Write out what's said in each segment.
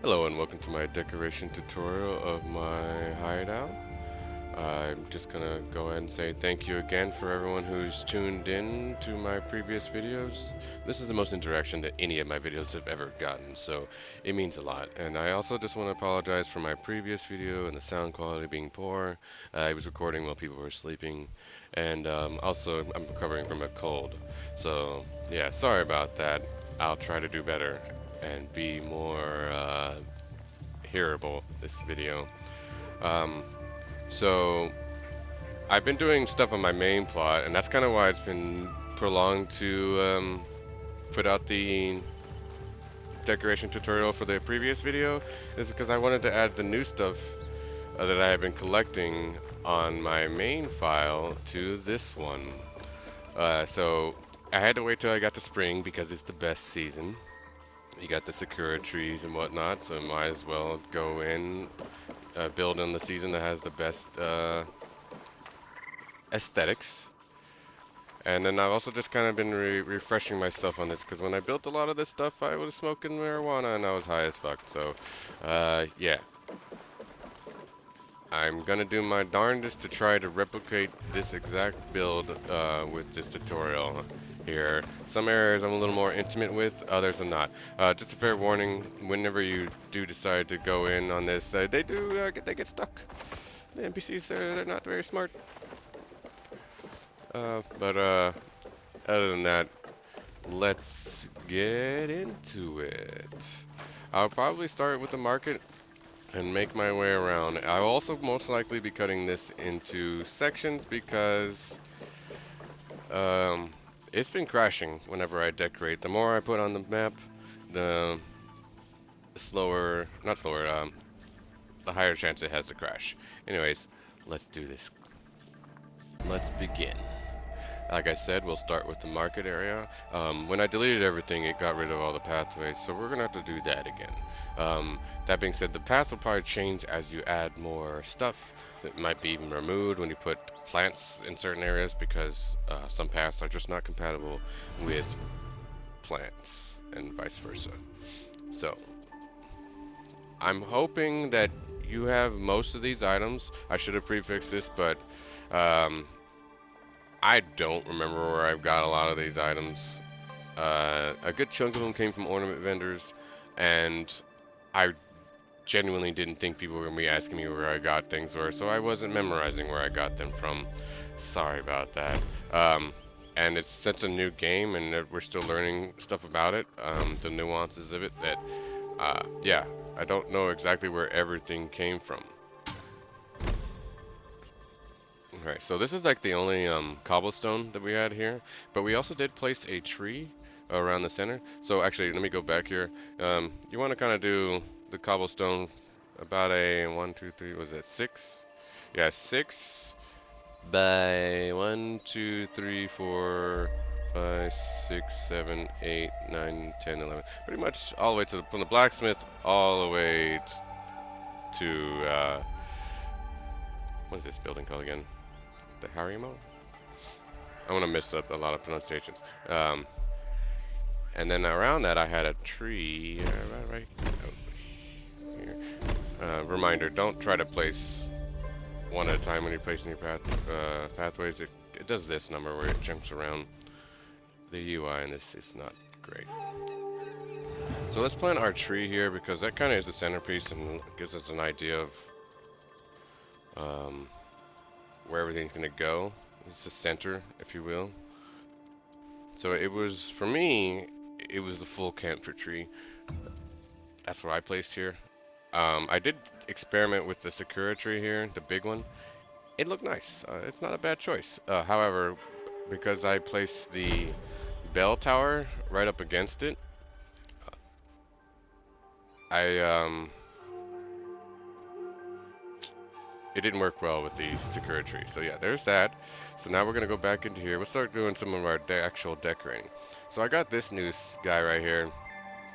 Hello and welcome to my decoration tutorial of my hideout. I'm just gonna go ahead and say thank you again for everyone who's tuned in to my previous videos. This is the most interaction that any of my videos have ever gotten, so it means a lot. And I also just want to apologize for my previous video and the sound quality being poor. I was recording while people were sleeping, and also I'm recovering from a cold. So yeah, sorry about that. I'll try to do better and be more hearable this video. Um, so I've been doing stuff on my main plot, and that's kind of why it's been prolonged to put out the decoration tutorial for the previous video, is because I wanted to add the new stuff that I have been collecting on my main file to this one. So I had to wait till I got to spring because it's the best season. You got the sakura trees and whatnot, so might as well go in, build in the season that has the best aesthetics. And then I've also just kind of been refreshing myself on this, because when I built a lot of this stuff, I was smoking marijuana and I was high as fuck. So, yeah. I'm gonna do my darndest to try to replicate this exact build with this tutorial here. Some areas I'm a little more intimate with, others I'm not. Just a fair warning, whenever you do decide to go in on this, they get stuck. The NPCs, they're not very smart. But other than that, let's get into it. I'll probably start with the market and make my way around. I'll also most likely be cutting this into sections because it's been crashing whenever I decorate. The more I put on the map, the slower, not slower, the higher chance it has to crash. Anyways, let's do this. Let's begin. Like I said, we'll start with the market area. When I deleted everything, it got rid of all the pathways, so we're gonna have to do that again. That being said, the paths will probably change as you add more stuff. That might be even removed when you put plants in certain areas, because some paths are just not compatible with plants, and vice versa. So, I'm hoping that you have most of these items. I should have prefixed this, but um, I don't remember where I've got a lot of these items. A good chunk of them came from ornament vendors, and I genuinely didn't think people were going to be asking me where I got things were, so I wasn't memorizing where I got them from. Sorry about that. And it's such a new game, and we're still learning stuff about it, the nuances of it, that, yeah, I don't know exactly where everything came from. Alright, so this is like the only cobblestone that we had here, but we also did place a tree around the center. So actually, let me go back here. You want to kind of do the cobblestone about a 1, 2, 3, was it 6? Yeah, 6 by 1, 2, 3, 4, 5, 6, 7, 8, 9, 10, 11. Pretty much all the way to from the blacksmith all the way to what is this building called again? The Harimo? I'm gonna mess up a lot of pronunciations. And then around that I had a tree right over here. Reminder, don't try to place one at a time when you're placing your pathways. It does this number where it jumps around the UI, and this is not great. So let's plant our tree here, because that kind of is the centerpiece and gives us an idea of where everything's gonna go. It's the center, if you will. So it was, for me, it was the full camphor tree. That's what I placed here. I did experiment with the sakura tree here, the big one. It looked nice. It's not a bad choice. However, because I placed the bell tower right up against it, I it didn't work well with the sakura tree. So yeah, there's that. So now we're gonna go back into here. We'll start doing some of our actual decorating. So I got this new guy right here,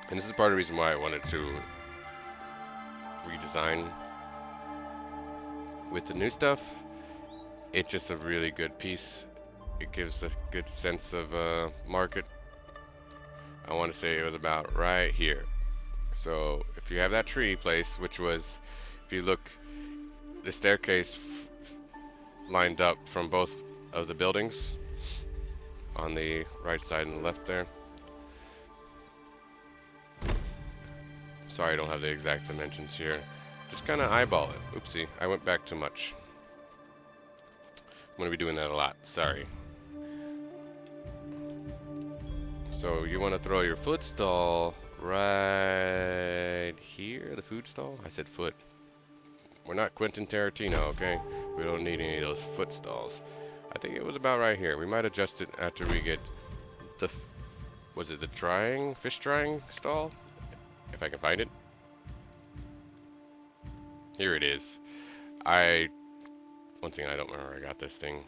and this is part of the reason why I wanted to redesign with the new stuff. It's just a really good piece. It gives a good sense of market. I want to say it was about right here. So if if you have that tree place, which was, if you look, the staircase lined up from both of the buildings on the right side and the left there. Sorry, I don't have the exact dimensions here. Just kind of eyeball it. Oopsie, I went back too much. I'm going to be doing that a lot. Sorry. So you want to throw your foot stall right here, the food stall? I said foot. We're not Quentin Tarantino, okay? We don't need any of those foot stalls. I think it was about right here. We might adjust it after we get the, was it the fish drying stall? If I can find it. Here it is. One thing I don't remember, I got this thing.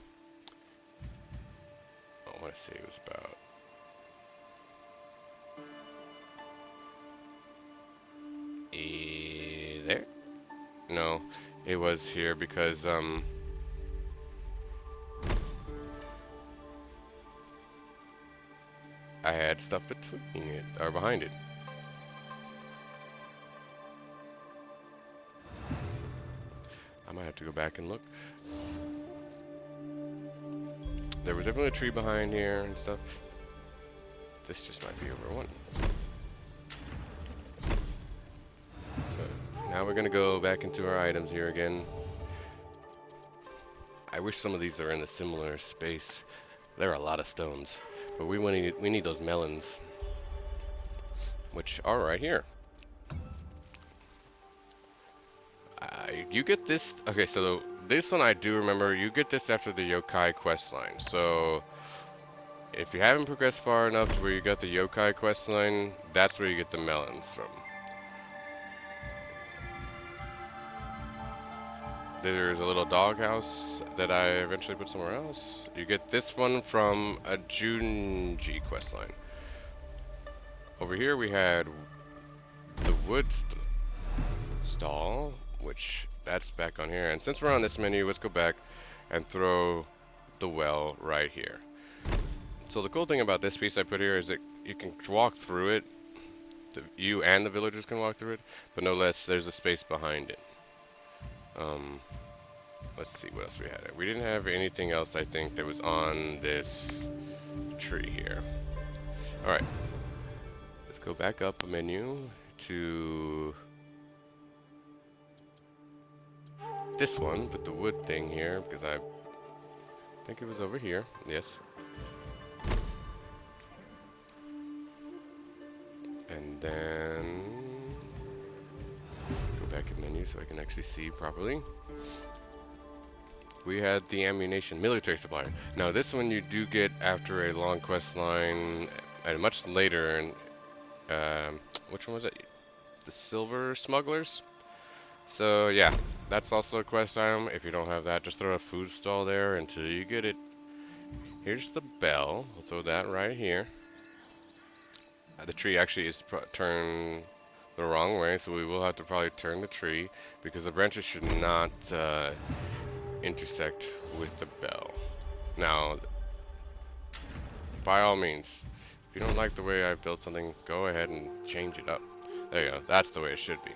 I want to say it was about, there? No, it was here because, I had stuff between it, or behind it. I might have to go back and look. There was definitely a tree behind here and stuff. This just might be over one. So now we're gonna go back into our items here again. I wish some of these are in a similar space. There are a lot of stones, but we need those melons, which are right here. You get this. Okay, so this one I do remember. You get this after the yokai quest line. So if you haven't progressed far enough to where you got the yokai quest line, that's where you get the melons from. There's a little doghouse that I eventually put somewhere else. You get this one from a Junji questline. Over here we had the wood stall, which that's back on here. And since we're on this menu, let's go back and throw the well right here. So the cool thing about this piece I put here is that you can walk through it. You and the villagers can walk through it, but no less, there's a space behind it. Let's see what else we had. We didn't have anything else, I think, that was on this tree here. Alright. Let's go back up a menu to this one with the wood thing here, because I think it was over here. Yes. And then go back in menu so I can actually see properly. We had the ammunition military supplier. Now this one you do get after a long quest line and much later. And which one was it? The silver smugglers. So yeah, that's also a quest item. If you don't have that, just throw a food stall there until you get it. Here's the bell. We'll throw that right here. The tree actually is turned the wrong way, so we will have to probably turn the tree because the branches should not intersect with the bell. Now, by all means, if you don't like the way I built something, go ahead and change it up. There you go. That's the way it should be.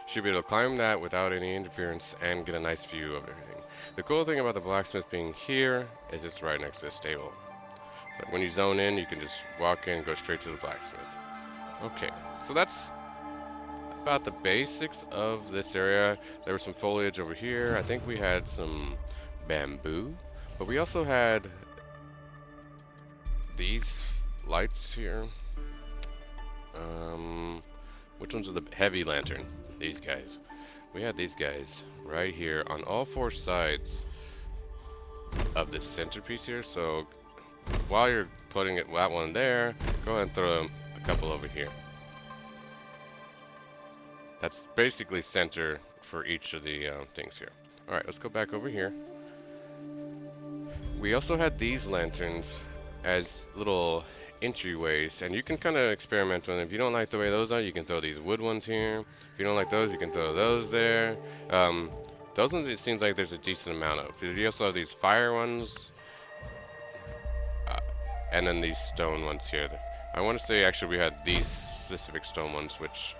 Should be able to climb that without any interference and get a nice view of everything. The cool thing about the blacksmith being here is it's right next to the stable. But when you zone in, you can just walk in and go straight to the blacksmith. Okay, so that's about the basics of this area. There was some foliage over here. I think we had some bamboo, but we also had these lights here. Which ones are the heavy lantern? These guys. We had these guys right here on all four sides of this centerpiece here. So while you're putting that one there, go ahead and throw a couple over here. That's basically center for each of the things here. Alright, let's go back over here. We also had these lanterns as little entryways, and you can kind of experiment with them. If you don't like the way those are, you can throw these wood ones here. If you don't like those, you can throw those there. Those ones, it seems like there's a decent amount of. You also have these fire ones, and then these stone ones here. I want to say actually we had these specific stone ones, which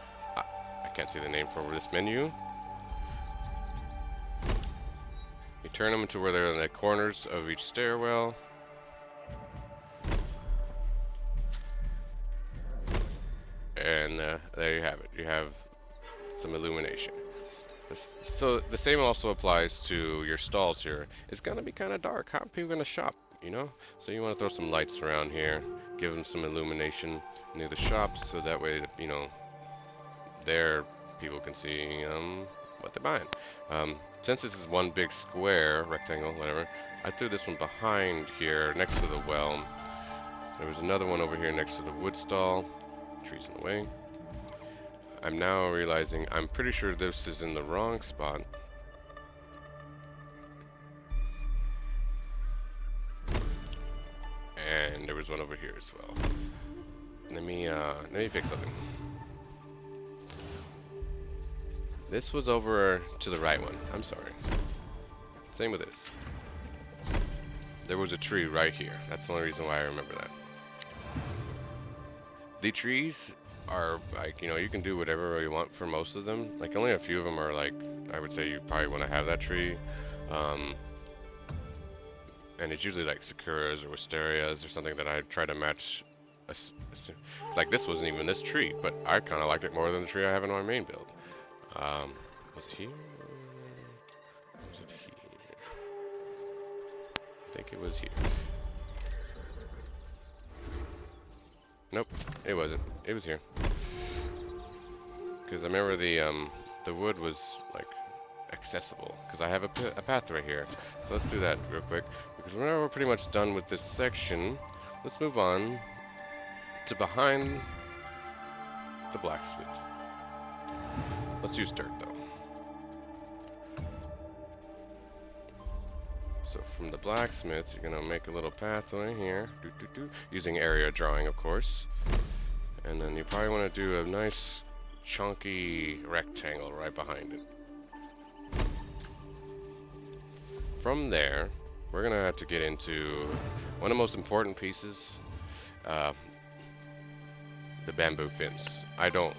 can't see the name for this menu. You turn them into where they're in the corners of each stairwell. And there you have it. You have some illumination. So the same also applies to your stalls here. It's gonna be kind of dark. How are people gonna shop? You know? So you want to throw some lights around here, give them some illumination near the shops, so that way, you know, their people can see what they're buying. Since this is one big square, rectangle, whatever, I threw this one behind here next to the well. There was another one over here next to the wood stall. Trees in the way. I'm now realizing I'm pretty sure this is in the wrong spot. And there was one over here as well. Let me fix something. This was over to the right one. I'm sorry. Same with this. There was a tree right here. That's the only reason why I remember that. The trees are like, you know, you can do whatever you want for most of them. Like only a few of them are like, I would say you probably want to have that tree. And it's usually like sakuras or wisterias or something that I try to match. Like this wasn't even this tree, but I kind of like it more than the tree I have in my main build. Was it here? Was it here? I think it was here. Nope, it wasn't. It was here. Because I remember the wood was like accessible. Because I have a path right here. So let's do that real quick. Because now we're pretty much done with this section. Let's move on to behind the blacksmith. Let's use dirt though. So from the blacksmith, you're gonna make a little pathway here, using area drawing, of course. And then you probably want to do a nice chunky rectangle right behind it. From there, we're gonna have to get into one of the most important pieces, the bamboo fence. I don't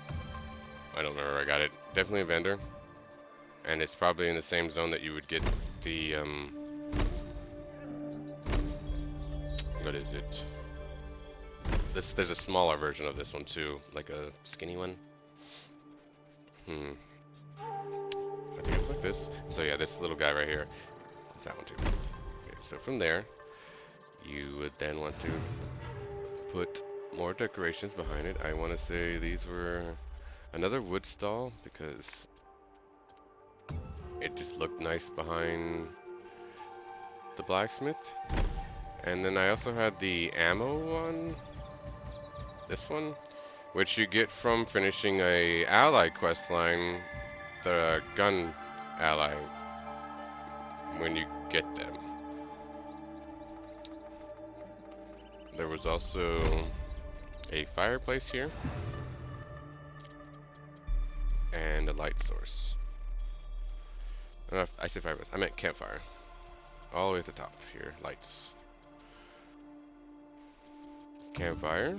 remember where I got it. Definitely a vendor, and it's probably in the same zone that you would get the what is it? There's a smaller version of this one too, like a skinny one. I think it's like this. So yeah, this little guy right here. It's that one too. Okay, so from there, you would then want to put more decorations behind it. I want to say these were another wood stall because it just looked nice behind the blacksmith. And then I also had the ammo one, this one, which you get from finishing a ally quest line, the gun ally, when you get them. There was also a fireplace here and a light source. I said fireplace, I meant campfire. All the way at the top here, lights. Campfire,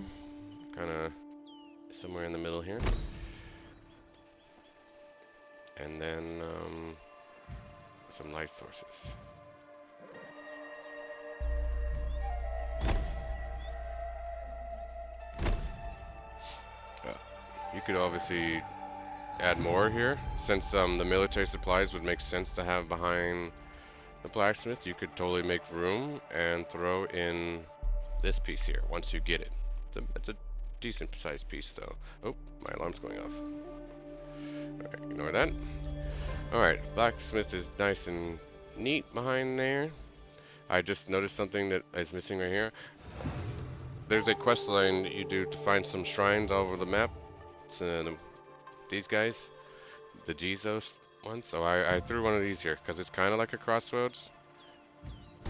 kind of somewhere in the middle here. And then some light sources. You could obviously add more here, since the military supplies would make sense to have behind the blacksmith. You could totally make room and throw in this piece here once you get it. It's a decent sized piece though. Oh, my alarm's going off. Alright, ignore that. Alright, blacksmith is nice and neat behind there. I just noticed something that is missing right here. There's a quest line that you do to find some shrines all over the map. It's these guys, the Jesus ones. So I threw one of these here because it's kind of like a crossroads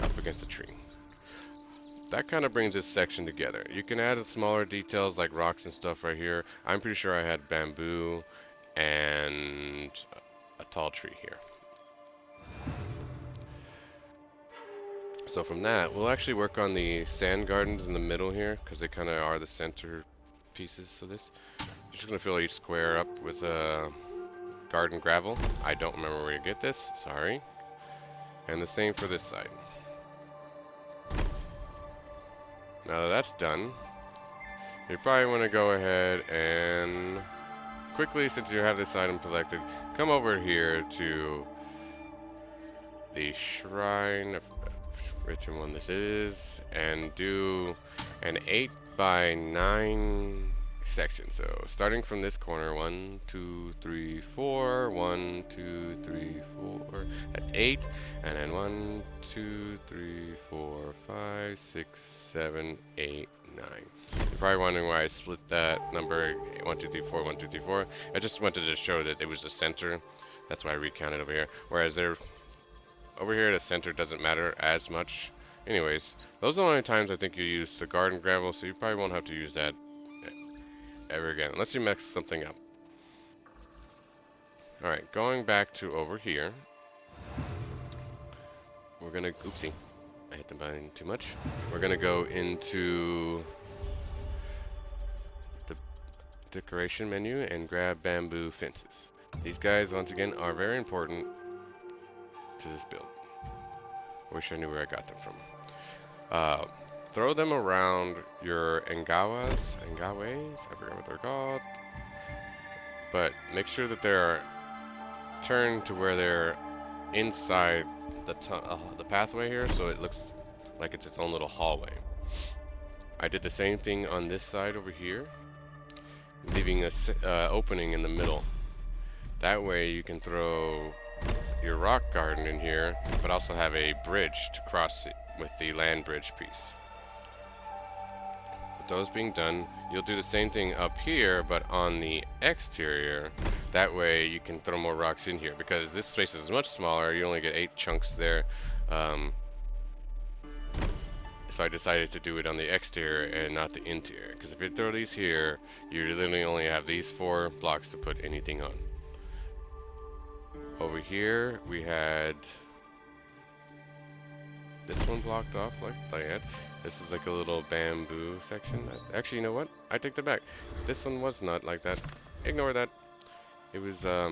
up against a tree. That kind of brings this section together. You can add smaller details like rocks and stuff right here. I'm pretty sure I had bamboo and a tall tree here. So from that, we'll actually work on the sand gardens in the middle here because they kind of are the center pieces of this. You're just gonna fill each square up with garden gravel. I don't remember where to get this, sorry. And the same for this side. Now that that's done, you probably want to go ahead and quickly, since you have this item collected, come over here to the shrine, which one this is, and do an 8 by 9 section. So starting from this corner, 1, 2, 3, 4, 1, 2, 3, 4, that's 8, and then 1, 2, 3, 4, 5, 6, 7, 8, 9. You're probably wondering why I split that number 1, 2, 3, 4, 1, 2, 3, 4. I just wanted to show that it was the center. That's why I recounted over here. Whereas over here, the center doesn't matter as much. Anyways, those are the only times I think you use the garden gravel, so you probably won't have to use that ever again, unless you mix something up. Alright, going back to over here, we're gonna, oopsie, I hit the button too much. We're gonna go into the decoration menu and grab bamboo fences. These guys, once again, are very important to this build. Wish I knew where I got them from. Throw them around your engaways, I forget what they're called. But make sure that they're turned to where they're inside the pathway here, so it looks like it's its own little hallway. I did the same thing on this side over here, leaving a opening in the middle. That way you can throw your rock garden in here, but also have a bridge to cross it with the land bridge piece. With those being done, you'll do the same thing up here, but on the exterior. That way you can throw more rocks in here, because this space is much smaller. You only get 8 chunks there. So I decided to do it on the exterior and not the interior, because if you throw these here, you literally only have these 4 blocks to put anything on. Over here, we had this one blocked off like I had. This is like a little bamboo section. Actually, you know what? I take that back. This one was not like that. Ignore that. It was, I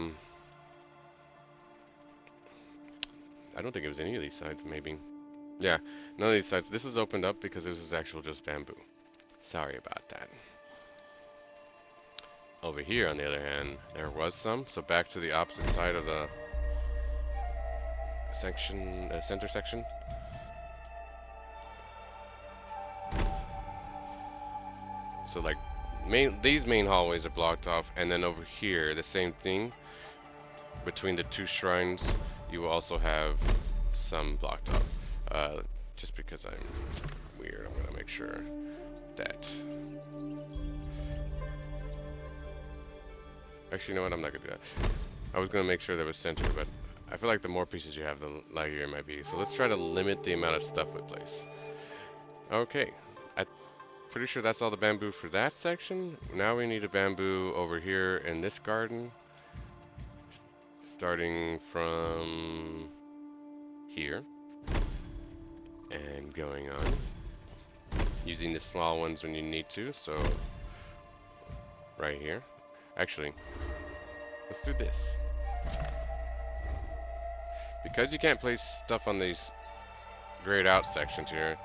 don't think it was any of these sides, maybe. Yeah, none of these sides. This is opened up because this is actual just bamboo. Sorry about that. Over here, on the other hand, there was some. So back to the opposite side of the section, center section. So like, these main hallways are blocked off, and then over here, the same thing. Between the 2 shrines, you will also have some blocked off. Just because I'm weird, I'm gonna make sure that. Actually, you know what? I'm not gonna do that. I was gonna make sure there was center, but I feel like the more pieces you have, the lighter it might be. So let's try to limit the amount of stuff we place. Okay, I'm pretty sure that's all the bamboo for that section. Now we need a bamboo over here in this garden, starting from here and going on, using the small ones when you need to. So right here. Actually, let's do this. Because you can't place stuff on these grayed out sections here,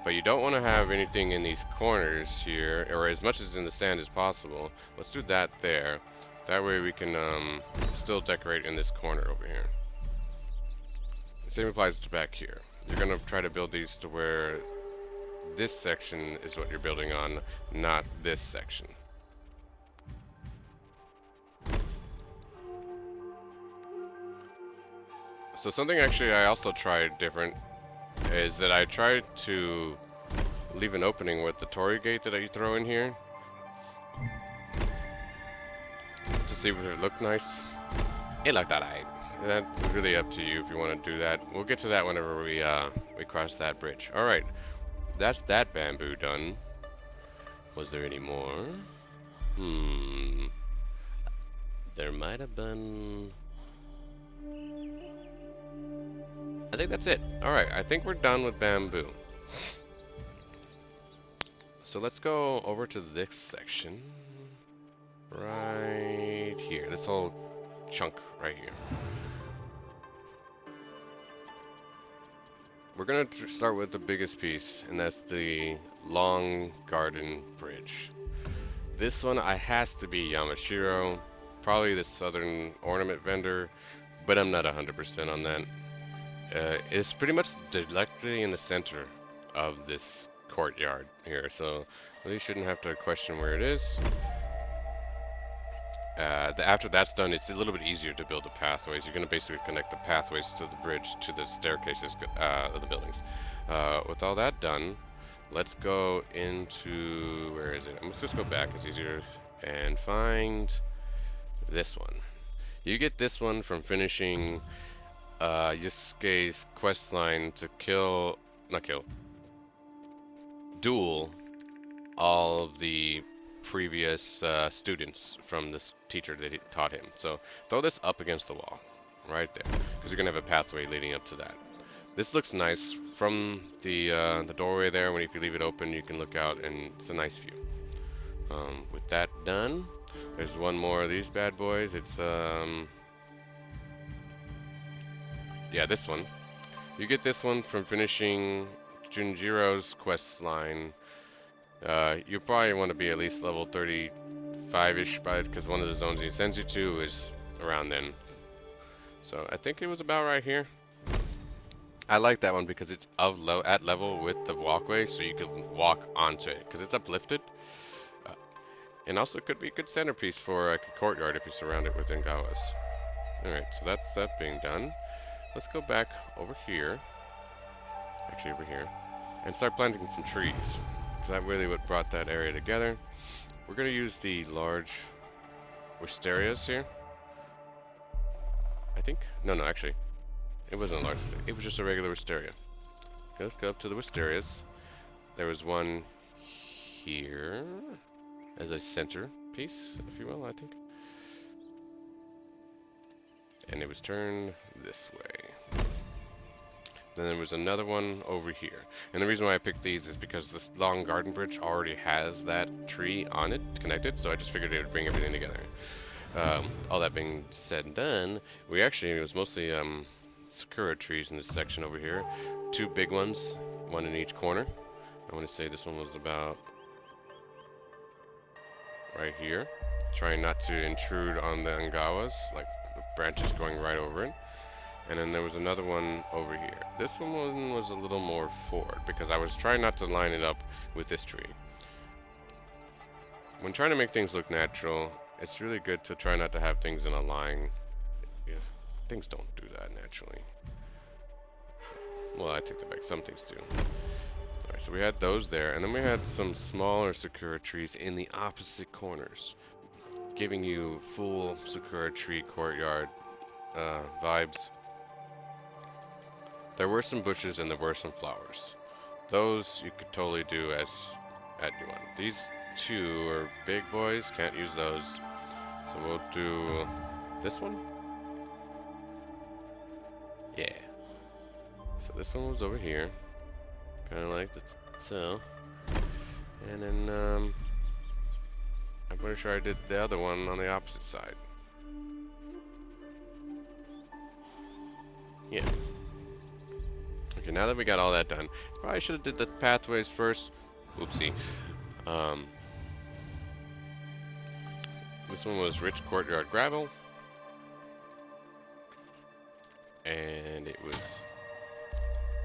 but you don't want to have anything in these corners here, or as much as in the sand as possible. Let's do that there. That way we can still decorate in this corner over here. The same applies to back here. You're going to try to build these to where this section is what you're building on, not this section. So something actually I also tried different is that I tried to leave an opening with the torii gate that you throw in here to see if it looked nice. It looked alright. That's really up to you if you want to do that. We'll get to that whenever we cross that bridge. All right, that's that bamboo done. Was there any more? There might have been. I think that's it. Alright, I think we're done with bamboo. So let's go over to this section. Right here. This whole chunk right here. We're gonna start with the biggest piece, and that's the long garden bridge. This one has to be Yamashiro, probably the southern ornament vendor, but I'm not 100% on that. It's pretty much directly in the center of this courtyard here, so really shouldn't have to question where it is. After that's done, it's a little bit easier to build the pathways. You're going to basically connect the pathways to the bridge to the staircases of the buildings. With all that done, let's go into, where is it? Let's just go back, it's easier, and find this one. You get this one from finishing Yusuke's quest line to duel all of the previous students from this teacher that he taught him. So throw this up against the wall, right there, because you're gonna have a pathway leading up to that. This looks nice from the doorway there. If you leave it open, you can look out, and it's a nice view. With that done, there's one more of these bad boys. It's yeah, this one. You get this one from finishing Junjiro's quest line. You probably want to be at least level 35-ish by it, because one of the zones he sends you to is around then. So I think it was about right here. I like that one because it's at level with the walkway, so you can walk onto it, because it's uplifted. And also could be a good centerpiece for a courtyard if you surround it with Ngawas. Alright, so that's that being done. Let's go back over here. Actually over here. And start planting some trees. That really what brought that area together. We're going to use the large wisterias here. I think. No, actually. It wasn't a large. It was just a regular wisteria. Let's go up to the wisterias. There was one here as a center piece, if you will, I think. And it was turned this way. Then there was another one over here. And the reason why I picked these is because this long garden bridge already has that tree on it connected, so I just figured it would bring everything together. All that being said and done, it was mostly sakura trees in this section over here. Two big ones, one in each corner. I want to say this one was about right here. Trying not to intrude on the Ngawas, like the branches going right over it. And then there was another one over here. This one was a little more forward because I was trying not to line it up with this tree. When trying to make things look natural, it's really good to try not to have things in a line. If things don't do that naturally. Well, I take that back. Some things do. Alright, so we had those there, and then we had some smaller sakura trees in the opposite corners, giving you full sakura tree courtyard vibes. There were some bushes and there were some flowers. Those you could totally do as you want. These two are big boys, can't use those. So we'll do this one. Yeah. So this one was over here. Kind of like that, so. And then, I'm pretty sure I did the other one on the opposite side. Yeah. Okay, now that we got all that done, probably should have did the pathways first. Oopsie. This one was rich courtyard gravel. And it was,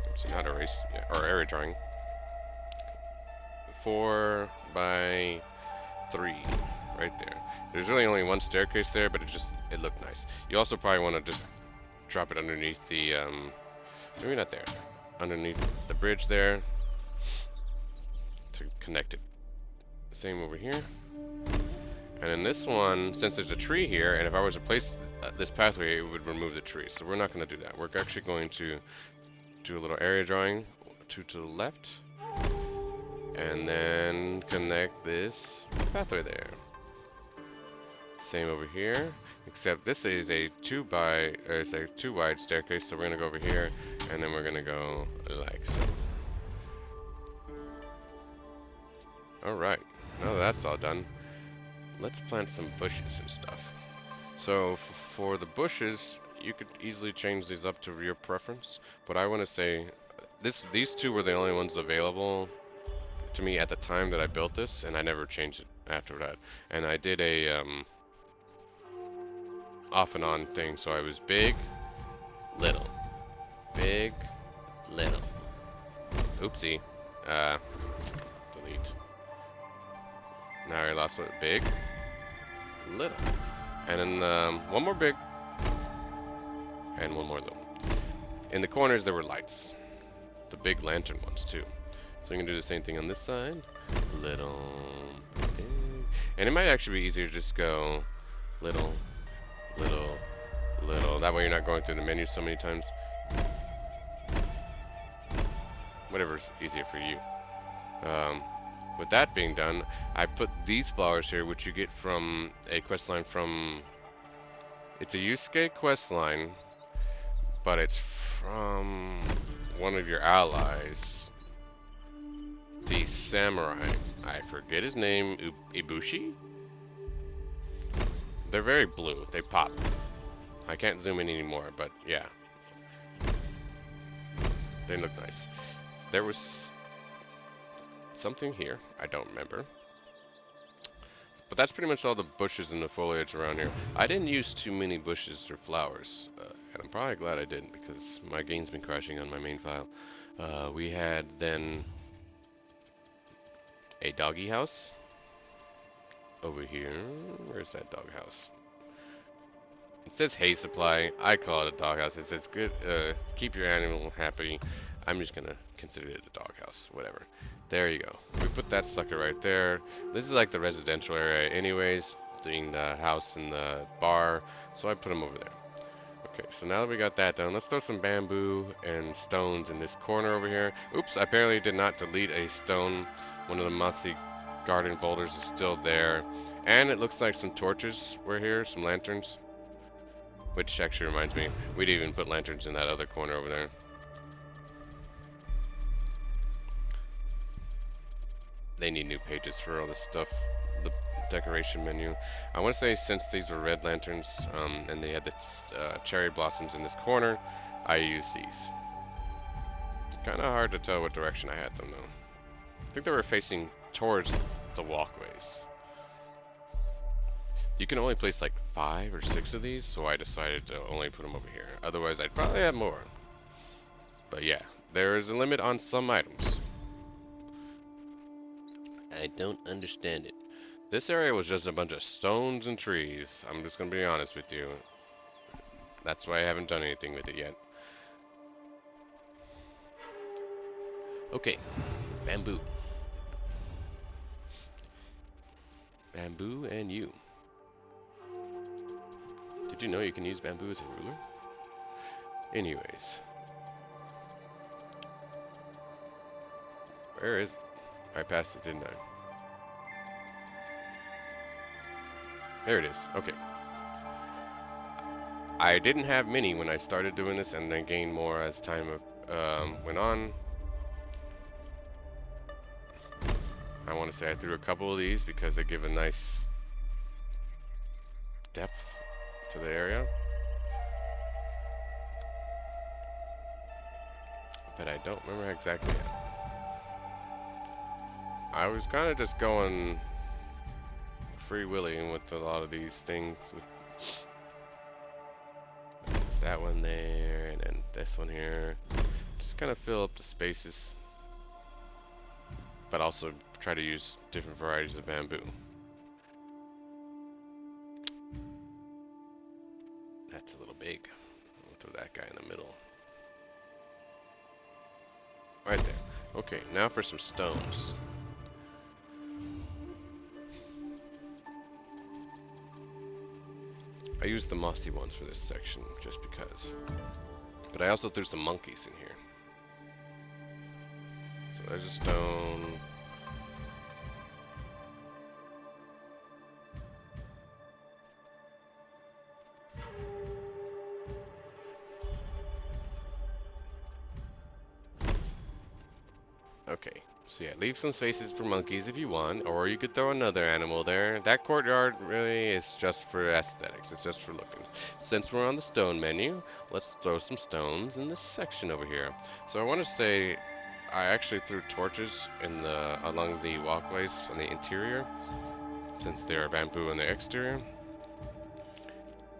oopsie, not erase, yeah, or area drawing. 4 by 3, right there. There's really only one staircase there, but it looked nice. You also probably want to just drop it underneath the, maybe not there, underneath the bridge there to connect it. Same over here. And in this one, since there's a tree here, and if I was to place this pathway, it would remove the tree. So we're not going to do that. We're actually going to do a little area drawing, 2 to the left, and then connect this pathway there. Same over here, except this is a 2 wide staircase, so we're going to go over here, and then we're going to go like so. Alright, now that that's all done, let's plant some bushes and stuff. So for the bushes, you could easily change these up to your preference, but I want to say these two were the only ones available to me at the time that I built this, and I never changed it after that. And I did a off and on thing, so I was big, little, big, little. Oopsie. Delete. Now I lost one. Big, little. And then one more big, and one more little. In the corners there were lights. The big lantern ones too. So you can do the same thing on this side. Little, big. And it might actually be easier to just go little, little, little. That way you're not going through the menu so many times. Whatever's easier for you. With that being done, I put these flowers here, which you get from a quest line from... It's a Yusuke quest line, but it's from one of your allies. The samurai. I forget his name. Ibushi? They're very blue. They pop. I can't zoom in anymore, but yeah. They look nice. There was something here. I don't remember. But that's pretty much all the bushes and the foliage around here. I didn't use too many bushes or flowers. And I'm probably glad I didn't, because my game's been crashing on my main file. We had then a doggy house over here. Where's that dog house? It says hay supply. I call it a dog house. It says good. Keep your animal happy. I'm just gonna consider it a dog house. Whatever. There you go. We put that sucker right there. This is like the residential area, anyways, being the house and the bar. So I put them over there. Okay, so now that we got that done, let's throw some bamboo and stones in this corner over here. Oops, I apparently did not delete a stone. One of the mossy garden boulders is still there. And it looks like some torches were here, some lanterns. Which actually reminds me, we'd even put lanterns in that other corner over there. They need new pages for all this stuff. The decoration menu. I want to say since these were red lanterns, and they had the cherry blossoms in this corner, I use these. Kind of hard to tell what direction I had them though. I think they were facing towards the walkways. You can only place like 5 or 6 of these, so I decided to only put them over here. Otherwise, I'd probably have more. But yeah, there is a limit on some items. I don't understand it. This area was just a bunch of stones and trees. I'm just gonna be honest with you. That's why I haven't done anything with it yet. Okay, bamboo. Bamboo and you. Did you know you can use bamboo as a ruler? Anyways. Where is it? I passed it, didn't I? There it is. Okay. I didn't have many when I started doing this, and then gained more as time went on. I want to say I threw a couple of these because they give a nice depth to the area. But I don't remember exactly how. I was kind of just going free willing with a lot of these things. With that one there, and then this one here. Just kind of fill up the spaces. But also try to use different varieties of bamboo. That's a little big. I'll throw that guy in the middle. Right there. Okay, now for some stones. I used the mossy ones for this section, just because. But I also threw some monkeys in here. So there's a stone. Okay, So yeah, leave some spaces for monkeys if you want, or you could throw another animal there. That courtyard really is just for aesthetics. It's just for looking. Since we're on the stone menu, let's throw some stones in this section over here. So I want to say I actually threw torches in the along the walkways on the interior, since they are bamboo on the exterior.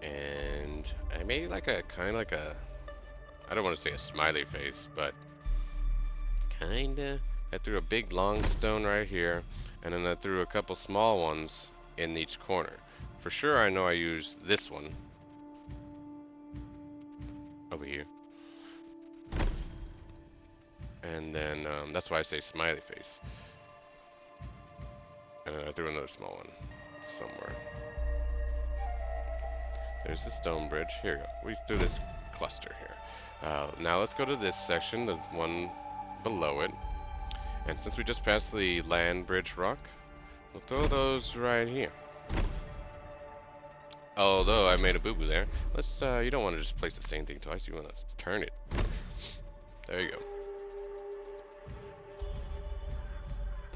And I made like a kind of like a, I don't want to say a smiley face, but kinda. I threw a big long stone right here, and then I threw a couple small ones in each corner. For sure, I know I used this one over here, and then that's why I say smiley face. And then I threw another small one somewhere. There's the stone bridge. Here we go. We threw this cluster here. Now let's go to this section, the one below it. And since we just passed the land bridge rock, we'll throw those right here. Although I made a boo-boo there. Let's, you don't want to just place the same thing twice, you want to turn it. There you go.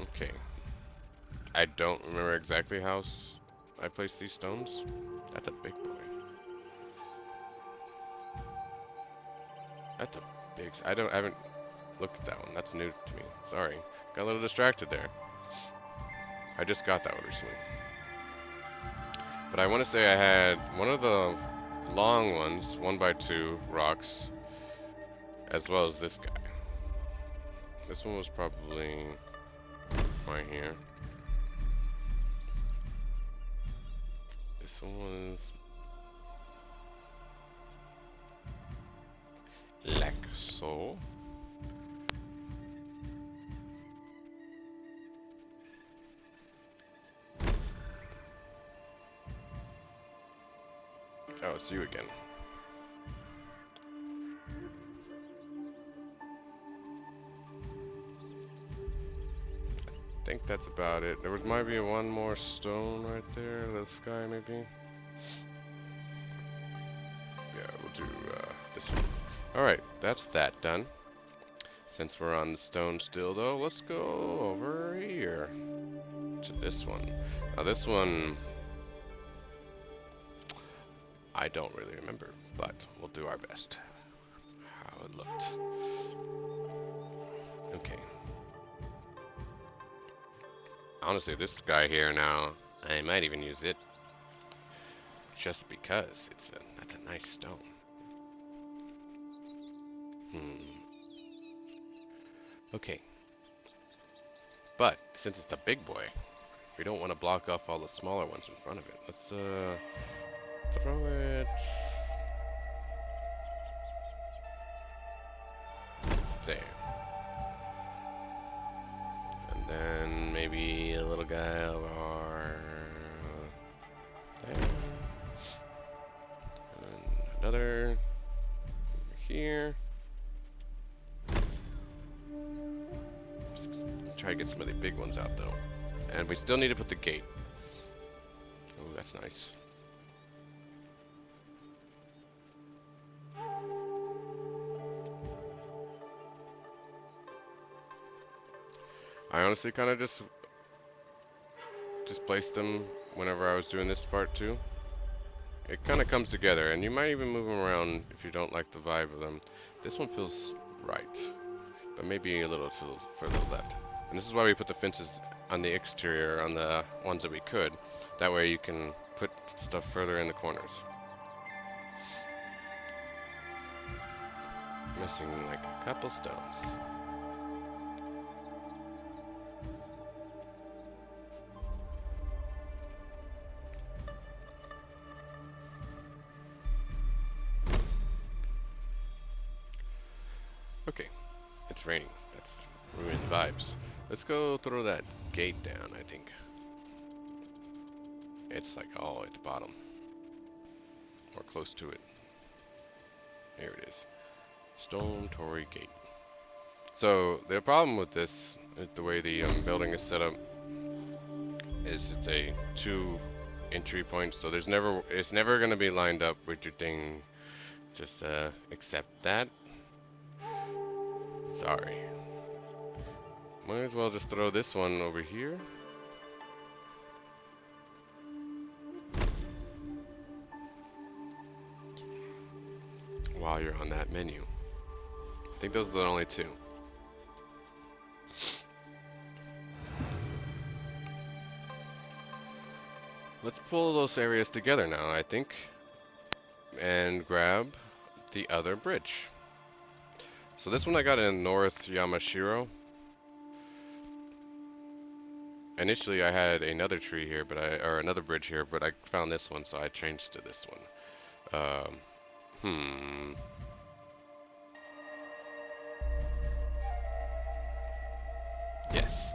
Okay. I don't remember exactly how I placed these stones. That's a big boy. That's a big, I haven't looked at that one. That's new to me. Sorry. Got a little distracted there. I just got that one recently. But I want to say I had one of the long ones, 1x2 rocks, as well as this guy. This one was probably right here. This one was like so. Oh, it's you again. I think that's about it. There might be one more stone right there. This guy, maybe. Yeah, we'll do this one. Alright, that's that done. Since we're on the stone still, though, let's go over here to this one. Now, this one, I don't really remember, but we'll do our best. How it looked. Okay. Honestly, this guy here now, I might even use it just because that's a nice stone. Okay. But since it's a big boy, we don't want to block off all the smaller ones in front of it. Let's throw it there. And then maybe a little guy over there. And then another over here. Just try to get some of the big ones out though. And we still need to put the gate. Oh, that's nice. I honestly kind of just placed them whenever I was doing this part too. It kind of comes together, and you might even move them around if you don't like the vibe of them. This one feels right, but maybe a little to further left. And this is why we put the fences on the exterior, on the ones that we could. That way you can put stuff further in the corners. Missing like a couple stones. Okay, it's raining. That's ruined vibes. Let's go throw that gate down, I think. It's like all at the bottom. Or close to it. Here it is. Stone Torii Gate. So, the problem with this, the way the building is set up, is it's a 2 entry points, so it's never going to be lined up with your thing. Just accept that. Sorry. Might as well just throw this one over here. While you're on that menu. I think those are the only two. Let's pull those areas together now, I think. And grab the other bridge. So this one I got in North Yamashiro. Initially I had another tree here, but another bridge here, but I found this one, so I changed to this one. Yes.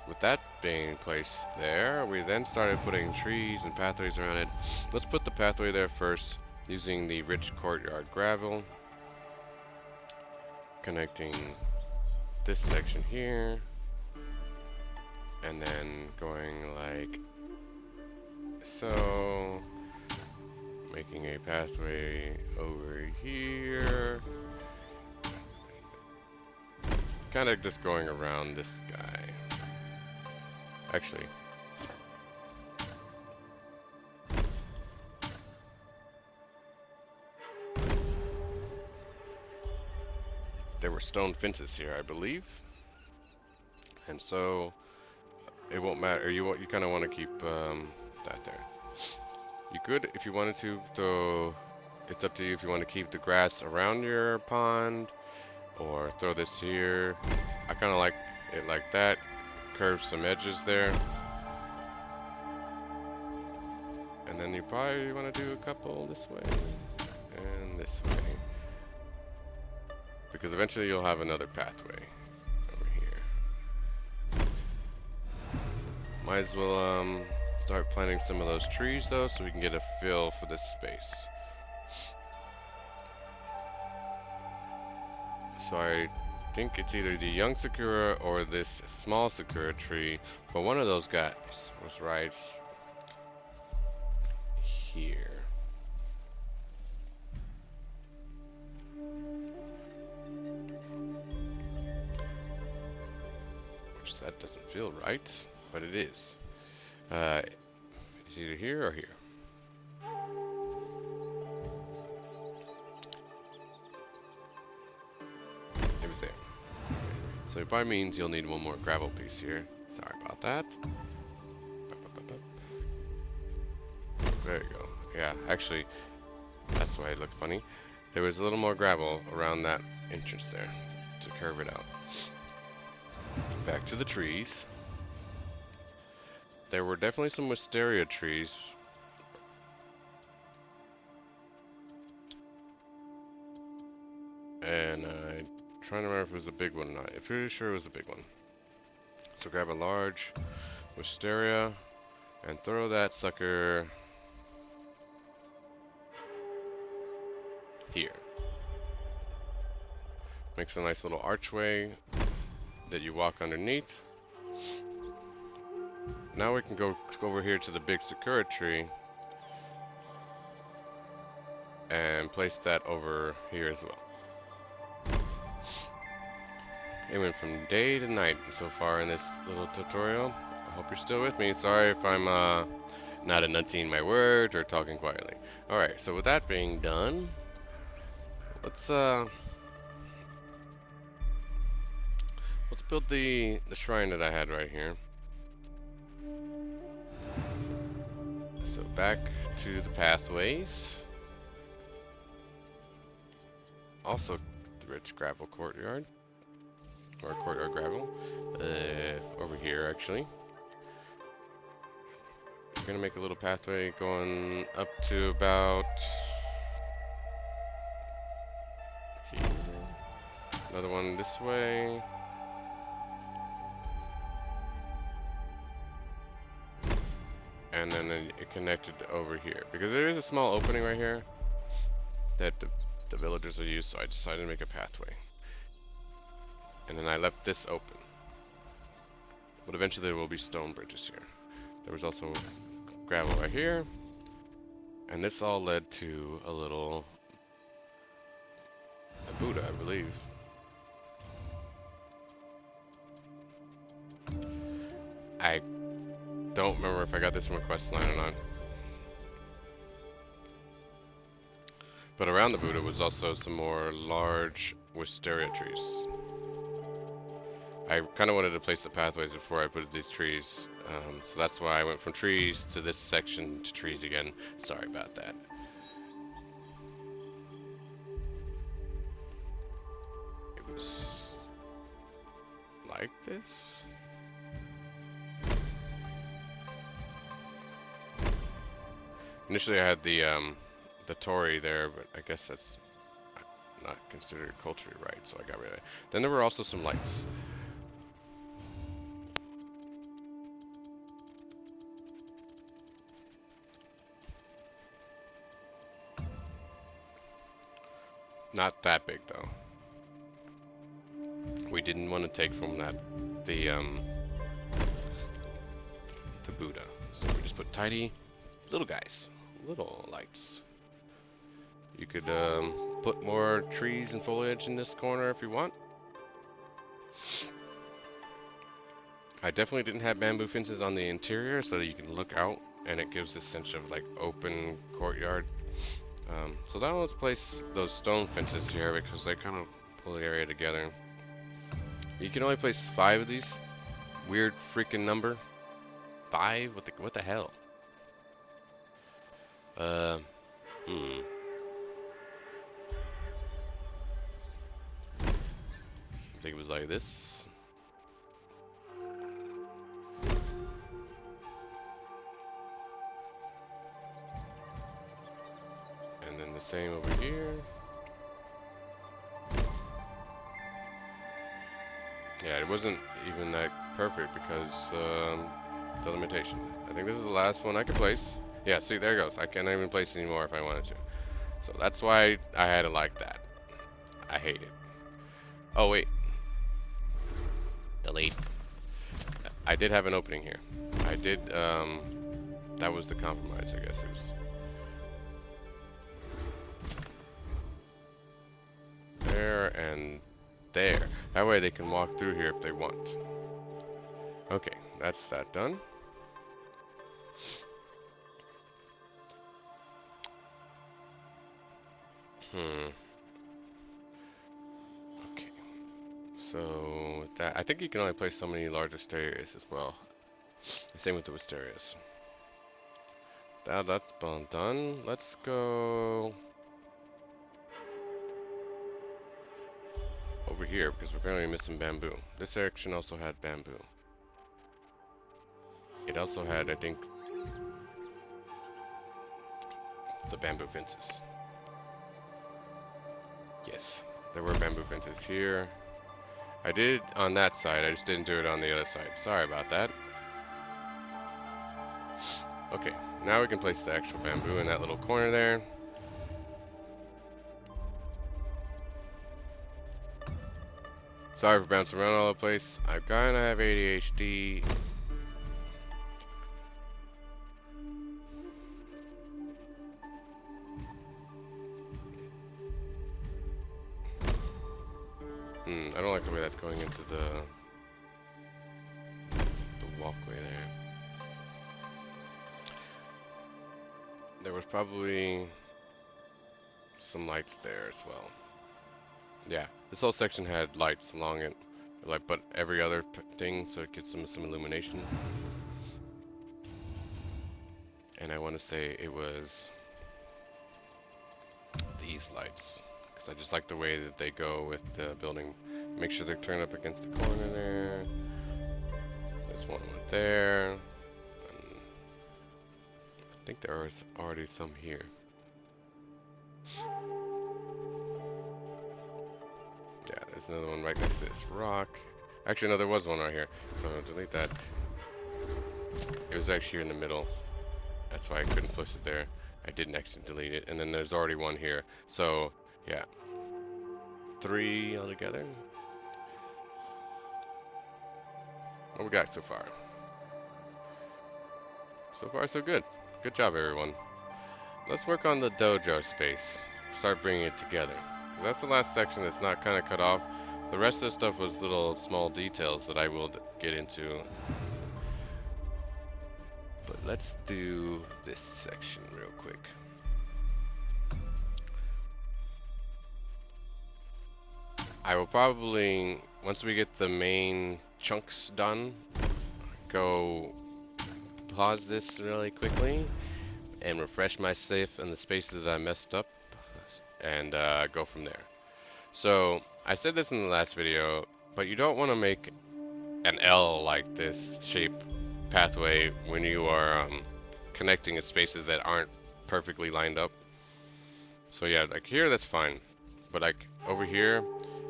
With that being placed there, we then started putting trees and pathways around it. Let's put the pathway there first, using the rich courtyard gravel. Connecting this section here. And then going like so. Making a pathway over here. Kind of just going around this guy. Actually, there were stone fences here, I believe, and so it won't matter. You kind of want to keep that there. You could, if you wanted to, though. It's up to you if you want to keep the grass around your pond, or throw this here. I kind of like it like that. Curve some edges there. And then you probably want to do a couple this way and this way. Because eventually you'll have another pathway over here. Might as well start planting some of those trees though, so we can get a feel for this space. So I think it's either the young sakura or this small sakura tree, but one of those guys was right here. Which that doesn't feel right, but it is. It's either here or here. It was there. So it probably means you'll need one more gravel piece here. Sorry about that. There you go. Yeah, actually, that's why it looked funny. There was a little more gravel around that entrance there to curve it out. Back to the trees. There were definitely some wisteria trees. And I'm trying to remember if it was a big one or not. I'm pretty sure it was a big one. So grab a large wisteria and throw that sucker here. Makes a nice little archway that you walk underneath. Now we can go over here to the big sakura tree and place that over here as well. It went from day to night so far in this little tutorial. I hope you're still with me. Sorry if I'm not enunciating my words or talking quietly. Alright, so with that being done, let's build the shrine that I had right here. So back to the pathways. Also the rich gravel courtyard. Or courtyard gravel. Over here actually. We're gonna make a little pathway going up to about here. Another one this way. And then it connected over here. Because there is a small opening right here that the villagers will use, so I decided to make a pathway. And then I left this open. But eventually there will be stone bridges here. There was also gravel right here. And this all led to a Buddha, I believe. don't remember if I got this from a quest line or not. But around the Buddha was also some more large wisteria trees. I kind of wanted to place the pathways before I put these trees, so that's why I went from trees to this section to trees again. Sorry about that. It was like this. Initially I had the Torii there, but I guess that's not considered culturally right, so I got rid of it. Then there were also some lights. Not that big though. We didn't want to take from that the Buddha, so we just put tiny little guys, little lights. You could put more trees and foliage in this corner if you want. I definitely didn't have bamboo fences on the interior so that you can look out and it gives this sense of like open courtyard. So now let's place those stone fences here because they kind of pull the area together. You can only place 5 of these. Weird freaking number. 5? What the hell? I think it was like this. And then the same over here. Yeah, it wasn't even that perfect because the limitation. I think this is the last one I could place. Yeah, see, there it goes. I can't even place anymore if I wanted to. So that's why I had it like that. I hate it. Oh, wait. Delete. I did have an opening here. I did, that was the compromise, I guess. It was there and there. That way they can walk through here if they want. Okay, that's that done. Okay. So with that, I think you can only place so many large wisterias as well. Same with the wisterias. Now that's done. Let's go over here because we're currently missing bamboo. This section also had bamboo. It also had, I think, the bamboo fences. Yes, there were bamboo fences here. I did on that side, I just didn't do it on the other side. Sorry about that. Okay, now we can place the actual bamboo in that little corner there. Sorry for bouncing around all the place. I kinda have ADHD. I don't like the way that's going into the walkway there. There was probably some lights there as well. Yeah, this whole section had lights along it, like, but every other thing, so it gets some illumination. And I want to say it was these lights, because I just like the way that they go with the building. Make sure they're turned up against the corner there. There's one right there. And I think there was already some here. Yeah, there's another one right next to this rock. Actually, no, there was one right here. So delete that. It was actually here in the middle. That's why I couldn't push it there. I didn't actually delete it. And then there's already one here. So, yeah. 3 altogether. What we got so far? So far, so good. Good job, everyone. Let's work on the dojo space. Start bringing it together. That's the last section that's not kind of cut off. The rest of the stuff was little small details that I will get into. But let's do this section real quick. I will probably, once we get the main chunks done, go pause this really quickly and refresh my save in the spaces that I messed up, and go from there. So I said this in the last video, but you don't want to make an L like this shape pathway when you are connecting in spaces that aren't perfectly lined up. So yeah, like here that's fine, but like over here,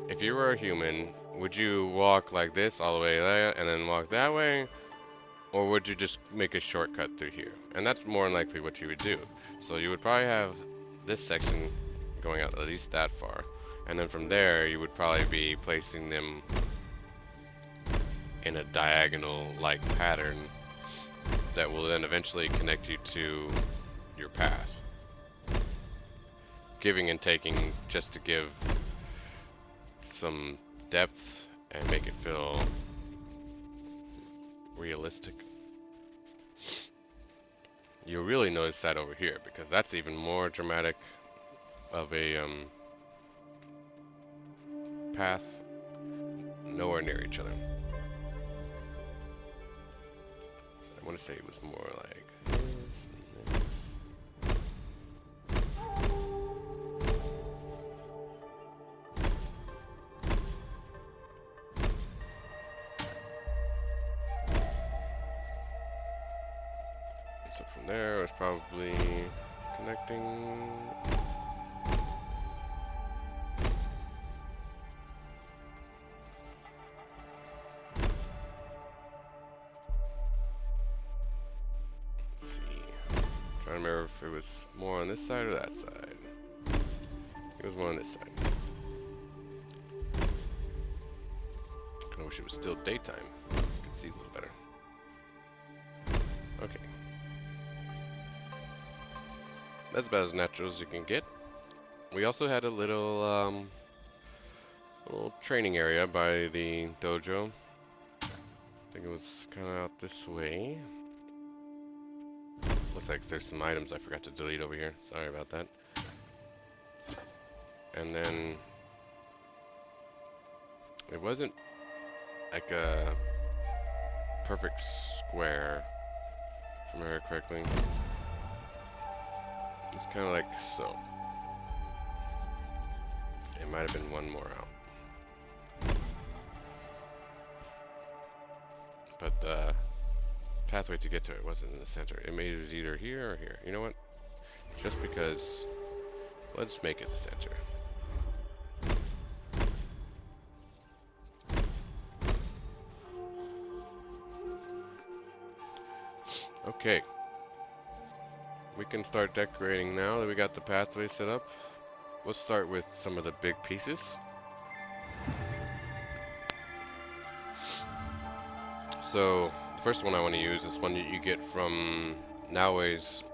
if you were a human, would you walk like this all the way there and then walk that way? Or would you just make a shortcut through here? And that's more than likely what you would do. So you would probably have this section going out at least that far. And then from there, you would probably be placing them in a diagonal-like pattern that will then eventually connect you to your path. Giving and taking just to give some depth and make it feel realistic. You'll really notice that over here because that's even more dramatic of a path, nowhere near each other. So I want to say it was more like this and this. So from there, it's probably connecting. Let's see. Trying to remember if it was more on this side or that side. It was more on this side. I wish it was still daytime. I could see a little better. Okay. That's about as natural as you can get. We also had a little training area by the dojo. I think it was kind of out this way. Looks like there's some items I forgot to delete over here. Sorry about that. And then it wasn't like a perfect square, if I remember correctly. It's kind of like so. It might have been one more out. But the pathway to get to it wasn't in the center. It made it either here or here. You know what? Just because, let's make it the center. Okay. We can start decorating now that we got the pathway set up. Let's start with some of the big pieces. So, the first one I want to use is one that you get from Naoe's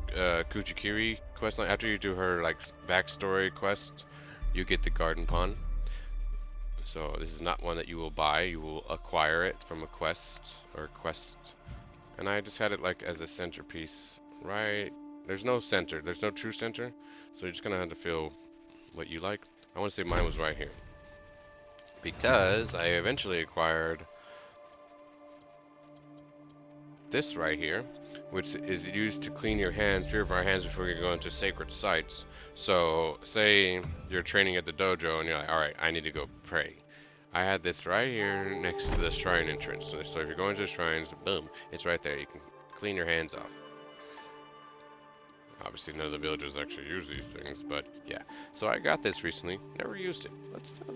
Kuchikiri questline. After you do her like backstory quest, you get the garden pond. So this is not one that you will buy, you will acquire it from a quest or quest. And I just had it like as a centerpiece, right? There's no center, there's no true center, so you're just gonna have to feel what you like. I want to say mine was right here, because I eventually acquired this right here, which is used to clean your hands, purify your hands before you go into sacred sites. So say you're training at the dojo and you're like, alright, I need to go pray. I had this right here next to the shrine entrance. So if you're going to the shrines, boom, it's right there. You can clean your hands off. Obviously none of the villagers actually use these things, but yeah. So I got this recently, never used it. Let's throw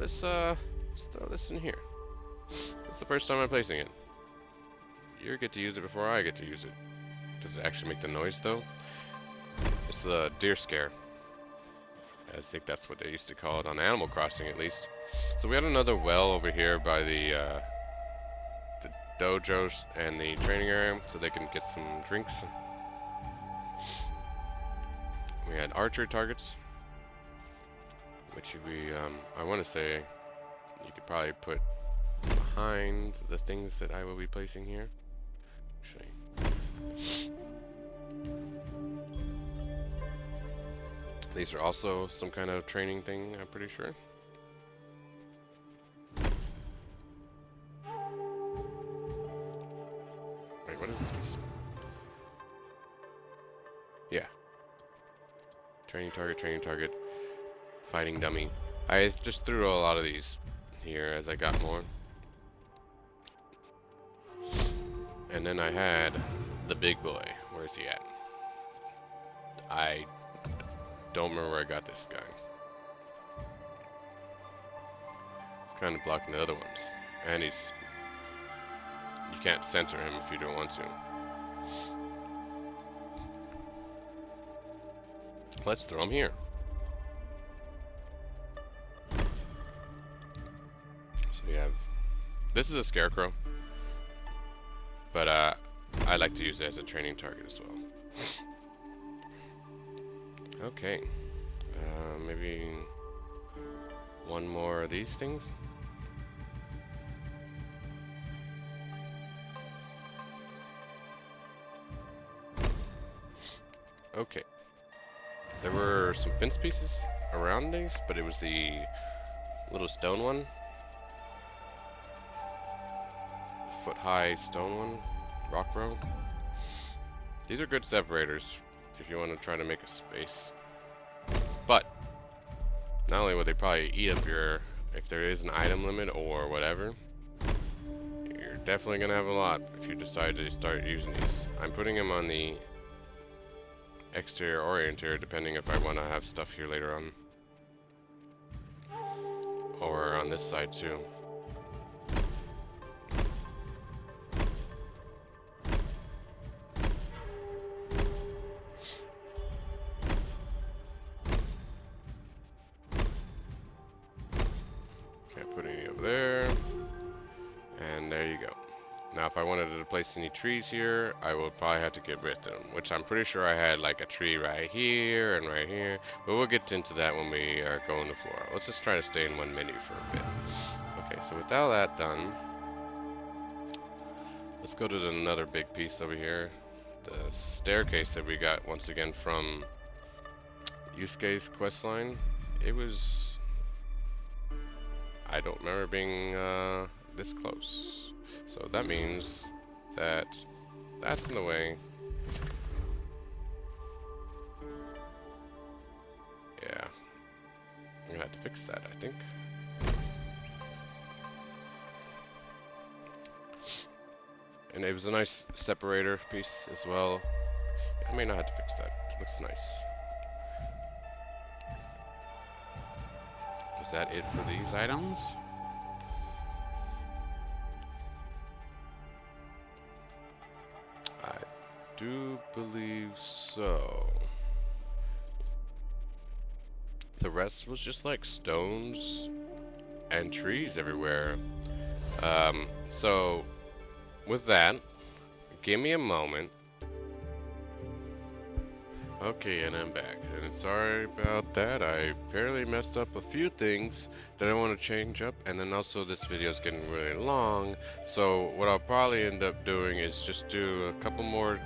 this in here. It's the first time I'm placing it. You get to use it before I get to use it. Does it actually make the noise though? It's the deer scare. I think that's what they used to call it on Animal Crossing, at least. So we had another well over here by the dojos and the training area, so they can get some drinks. We had archery targets, which I want to say you could probably put behind the things that I will be placing here. These are also some kind of training thing, I'm pretty sure. Wait, what is this piece? Yeah. Training target, fighting dummy. I just threw a lot of these here as I got more. And then I had the big boy. Where's he at? I don't remember where I got this guy. He's kind of blocking the other ones. And he's... You can't center him if you don't want to. Let's throw him here. So we have... This is a scarecrow. But I like to use it as a training target as well. Okay. Maybe one more of these things. Okay. There were some fence pieces around these, but it was the little stone one. Foot-high stone one. Rock row. These are good separators if you want to try to make a space. But not only would they probably eat up your, if there is an item limit or whatever, you're definitely gonna have a lot if you decide to start using these. I'm putting them on the exterior or interior depending if I want to have stuff here later on, or on this side too. There, and there you go. Now if I wanted to place any trees here, I would probably have to get rid of them, which I'm pretty sure I had like a tree right here and right here, but we'll get into that when we are going to floor. Let's just try to stay in one menu for a bit. Okay, so with all that done, let's go to another big piece over here, the staircase that we got once again from Yusuke's questline. It was... I don't remember being this close. So that means that that's in the way. Yeah. I'm gonna have to fix that, I think. And it was a nice separator piece as well. I may not have to fix that. It looks nice. Is that it for these items? I do believe so. The rest was just like stones and trees everywhere. So with that, give me a moment. Okay, and I'm back. And sorry about that. I apparently messed up a few things that I want to change up, and then also this video is getting really long. So what I'll probably end up doing is just do a couple more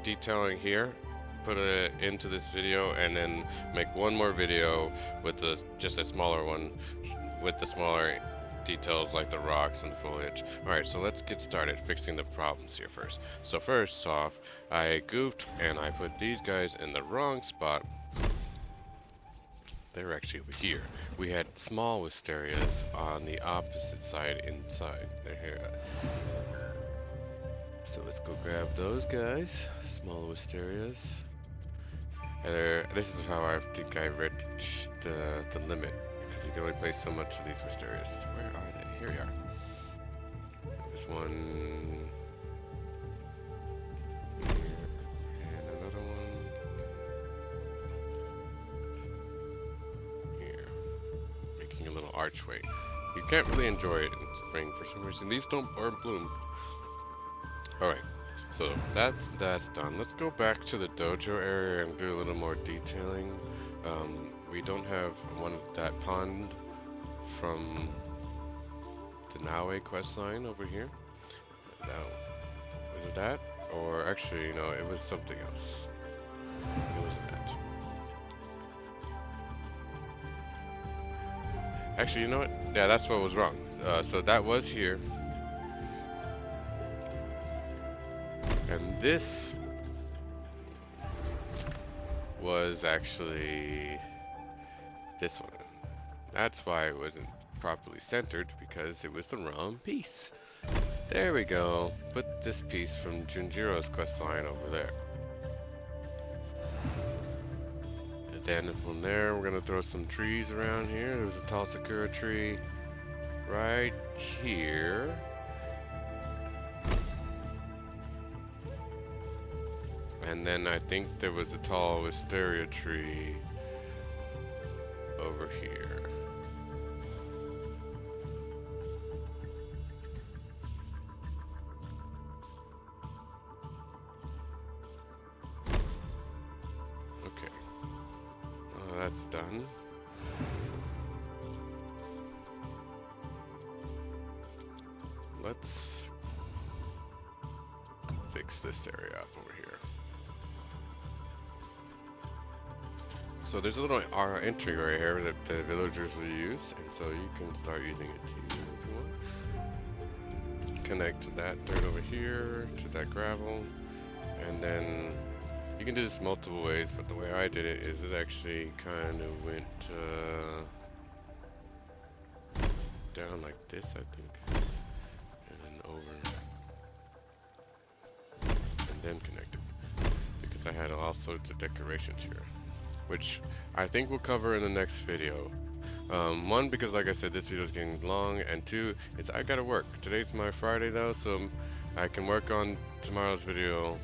detailing here, put it into this video, and then make one more video with just a smaller one with the smaller details like the rocks and the foliage. Alright, so let's get started fixing the problems here first. So first off, I goofed and I put these guys in the wrong spot. They were actually over here. We had small wisterias on the opposite side inside. They're here. So let's go grab those guys. Small wisterias. And this is how I think I reached the limit. You can only place so much of these wisterias. Where are they? Here we are. This one here, and another one here. Making a little archway. You can't really enjoy it in spring for some reason. These don't bloom. Alright, so that's done. Let's go back to the dojo area and do a little more detailing. We don't have one of that pond from the Naue quest line over here. No. Is it that? Or actually, no, it was something else. It wasn't that. Actually, you know what? Yeah, that's what was wrong. So that was here. And this was actually this one. That's why it wasn't properly centered, because it was the wrong piece. There we go. Put this piece from Junjiro's quest line over there. And then from there, we're gonna throw some trees around here. There's a tall sakura tree right here. And then I think there was a tall wisteria tree over here. Okay. That's done. Let's fix this area up over here. So there's a little entry right here that the villagers will use, and so you can start using it too if you want. Connect that dirt over here to that gravel, and then you can do this multiple ways, but the way I did it is it actually kind of went down like this, I think, and then over, and then connected, because I had all sorts of decorations here, which I think we'll cover in the next video. One, because like I said, this video is getting long, and two, is I gotta work. Today's my Friday though, so I can work on tomorrow's video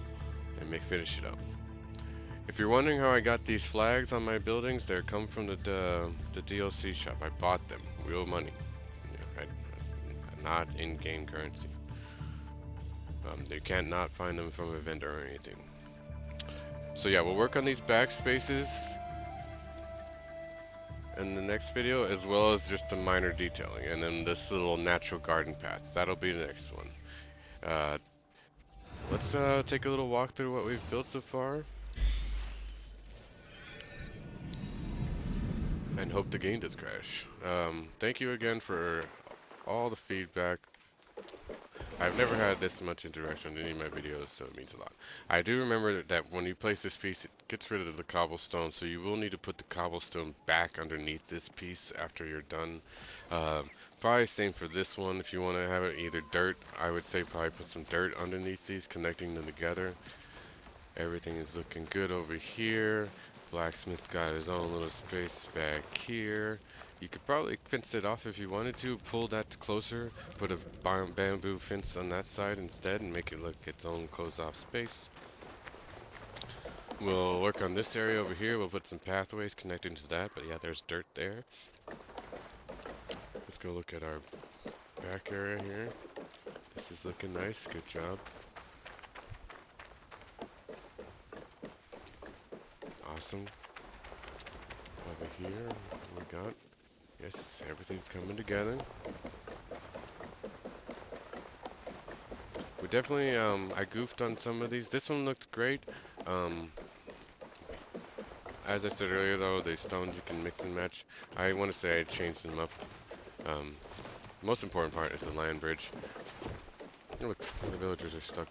and finish it up. If you're wondering how I got these flags on my buildings, they come from the DLC shop. I bought them, real money, not in-game currency. You can't not find them from a vendor or anything. So yeah, we'll work on these backspaces in the next video, as well as just the minor detailing, and then this little natural garden path. That'll be the next one. Let's take a little walk through what we've built so far, and hope the game does crash. Thank you again for all the feedback. I've never had this much interaction in any of my videos, so it means a lot. I do remember that when you place this piece, it gets rid of the cobblestone, so you will need to put the cobblestone back underneath this piece after you're done. Probably same for this one. If you want to have it either dirt, I would say probably put some dirt underneath these, connecting them together. Everything is looking good over here. Blacksmith got his own little space back here. You could probably fence it off if you wanted to, pull that closer, put a bamboo fence on that side instead and make it look its own closed off space. We'll work on this area over here, we'll put some pathways connecting to that, but yeah, there's dirt there. Let's go look at our back area here. This is looking nice, good job. Awesome. Over here, we got, yes, everything's coming together. We definitely, I goofed on some of these. This one looked great. As I said earlier though, the stones you can mix and match. I want to say I changed them up. Most important part is the land bridge. Oh, look, the villagers are stuck.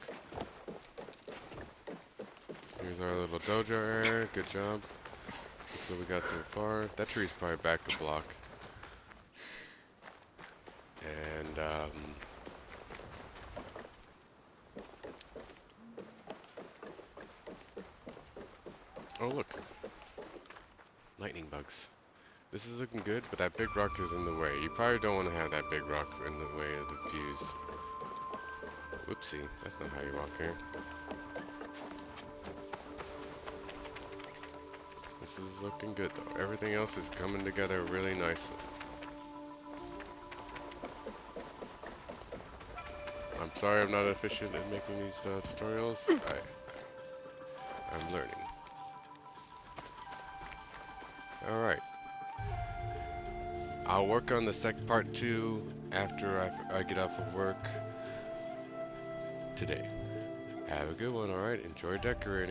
Here's our little dojo area, good job. That's what we got so far. That tree's probably back a block. And, oh look, lightning bugs. This is looking good, but that big rock is in the way. You probably don't want to have that big rock in the way of the views. Whoopsie, that's not how you walk here. This is looking good though. Everything else is coming together really nicely. I'm sorry I'm not efficient in making these tutorials. I'm learning. Alright. I'll work on the part 2 after I get off of work today. Have a good one, alright? Enjoy decorating.